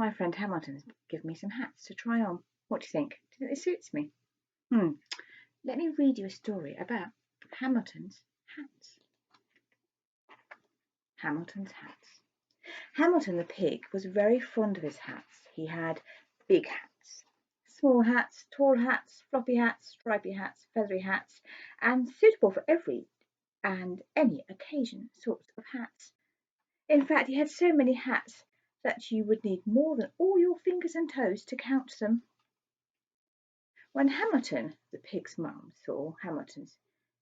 My friend Hamilton's given me some hats to try on. What do you think? Do you think it suits me? Let me read you a story about Hamilton's hats. Hamilton's hats. Hamilton the pig was very fond of his hats. He had big hats, small hats, tall hats, floppy hats, stripy hats, feathery hats, and suitable for every and any occasion sorts of hats. In fact, he had so many hats that you would need more than all your fingers and toes to count them. When Hamilton, the pig's mum, saw Hamilton's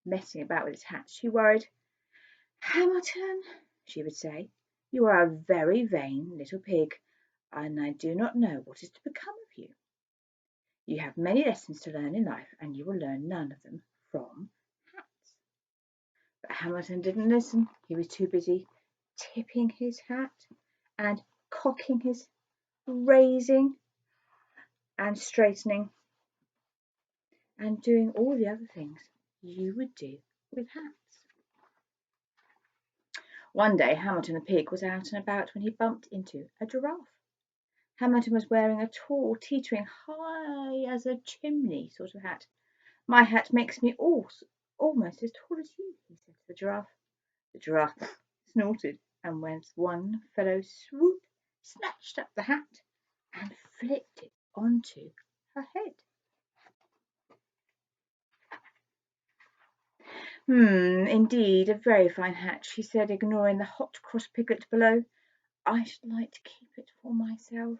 messing about with his hats, she worried. "Hamilton," she would say, "you are a very vain little pig, and I do not know what is to become of you. You have many lessons to learn in life, and you will learn none of them from hats." But Hamilton didn't listen. He was too busy tipping his hat and cocking his, raising and straightening, and doing all the other things you would do with hats. One day Hamilton the pig was out and about when he bumped into a giraffe. Hamilton was wearing a tall, teetering, high as a chimney sort of hat. "My hat makes me almost as tall as you," he said to the giraffe. The giraffe snorted, and with one fellow swoop snatched up the hat and flipped it onto her head. Indeed, a very fine hat," she said, ignoring the hot cross piglet below. "I should like to keep it for myself.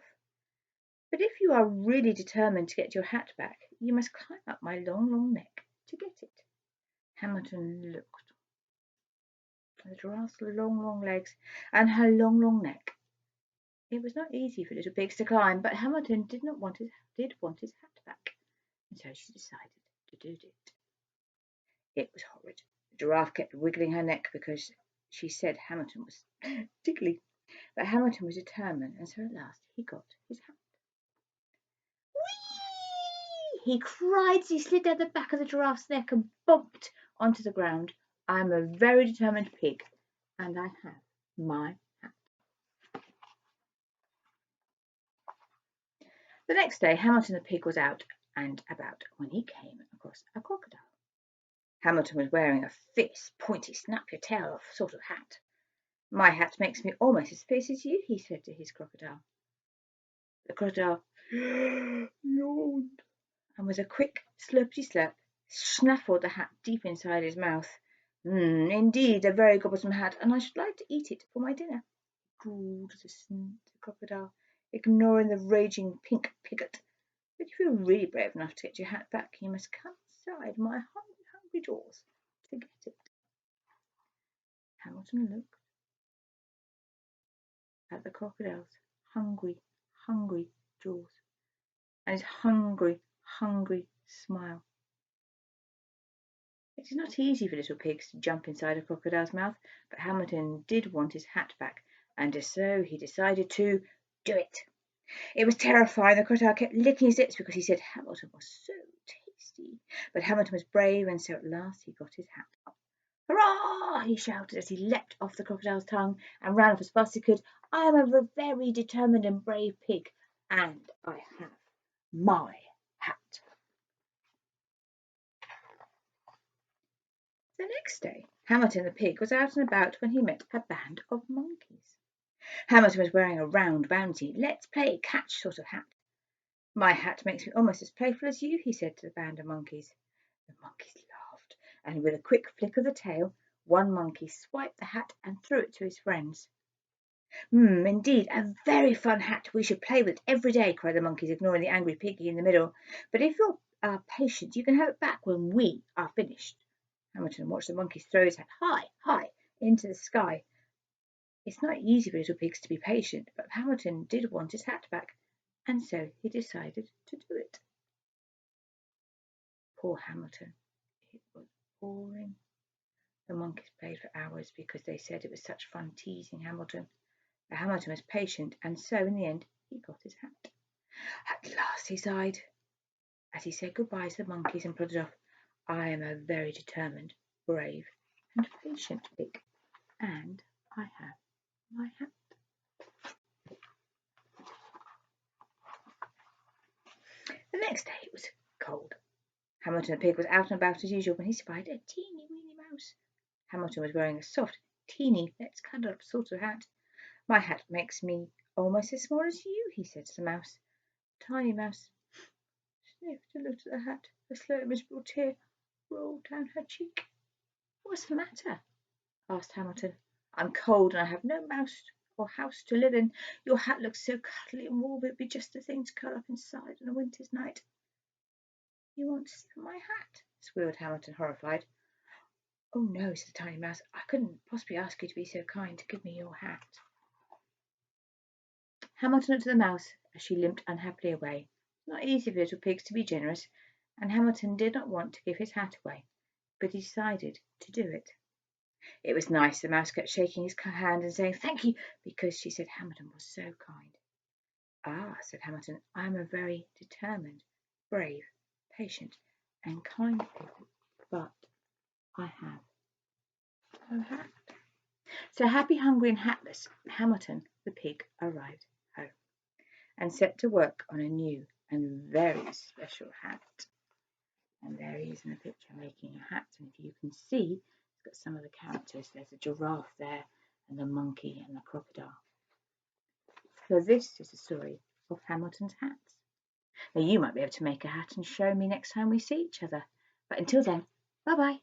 But if you are really determined to get your hat back, you must climb up my long, long neck to get it." Hamilton looked at the giraffe's long, long legs and her long, long neck. It was not easy for little pigs to climb, but Hamilton did want his hat back, and so she decided to do it. It was horrid. The giraffe kept wiggling her neck because she said Hamilton was tickly. But Hamilton was determined, and so at last he got his hat. "Whee!" he cried as he slid down the back of the giraffe's neck and bumped onto the ground. "I am a very determined pig, and I have my hat." The next day Hamilton the pig was out and about when he came across a crocodile. Hamilton was wearing a fierce, pointy, snap-your-tail sort of hat. "My hat makes me almost as fierce as you," he said to his crocodile. The crocodile yawned, and with a quick slurpy-slurp snaffled the hat deep inside his mouth. "Indeed, a very gobblesome hat, and I should like to eat it for my dinner," drawled the crocodile, ignoring the raging pink piglet. "But if you're really brave enough to get your hat back, you must come inside my hungry jaws to get it." Hamilton looked at the crocodile's hungry jaws and his hungry smile. It is not easy for little pigs to jump inside a crocodile's mouth, but Hamilton did want his hat back, and so he decided to do it. It was terrifying. The crocodile kept licking his lips because he said Hamilton was so tasty. But Hamilton was brave, and so at last he got his hat. "Hurrah!" he shouted as he leapt off the crocodile's tongue and ran off as fast as he could. "I am a very determined and brave pig, and I have my hat." The next day Hamilton the pig was out and about when he met a band of monkeys. Hamilton was wearing a round, bouncy, let's play catch sort of hat. "My hat makes me almost as playful as you," he said to the band of monkeys. The monkeys laughed, and with a quick flick of the tail, one monkey swiped the hat and threw it to his friends. "Indeed, a very fun hat. We should play with it every day," cried the monkeys, ignoring the angry piggy in the middle. "But if you are patient, you can have it back when we are finished." Hamilton watched the monkeys throw his hat high into the sky. It's not easy for little pigs to be patient, but Hamilton did want his hat back, and so he decided to do it. Poor Hamilton. It was boring. The monkeys played for hours because they said it was such fun teasing Hamilton. But Hamilton was patient, and so in the end he got his hat. At last he sighed as he said goodbye to the monkeys and plodded off. "I am a very determined, brave, and patient pig, and I have my hat." The next day it was cold. Hamilton the pig was out and about as usual when he spied a teeny weeny mouse. Hamilton was wearing a soft, teeny, let's cuddle up sort of hat. My hat makes me almost as small as you, he said to the mouse. Tiny mouse sniffed and looked at the hat. A slow, miserable tear rolled down her cheek. What's the matter? Asked Hamilton. I'm cold and I have no mouse or house to live in. Your hat looks so cuddly and warm, it'd be just the thing to curl up inside on a winter's night. You want to steal my hat? Squealed Hamilton, horrified. Oh no, said the tiny mouse. I couldn't possibly ask you to be so kind to give me your hat. Hamilton looked at the mouse as she limped unhappily away. Not easy for little pigs to be generous, and Hamilton did not want to give his hat away, but he decided to do it. It was nice. The mouse kept shaking his hand and saying thank you, because she said Hamilton was so kind. Ah, said Hamilton, I am a very determined, brave, patient, and kind pig, but I have no hat. So happy, hungry, and hatless, Hamilton the pig arrived home and set to work on a new and very special hat. And there he is in the picture making a hat. And if you can see, it's got some of the characters. There's a giraffe there, and the monkey, and the crocodile. So this is the story of Hamilton's hats. Now you might be able to make a hat and show me next time we see each other. But until then, bye-bye.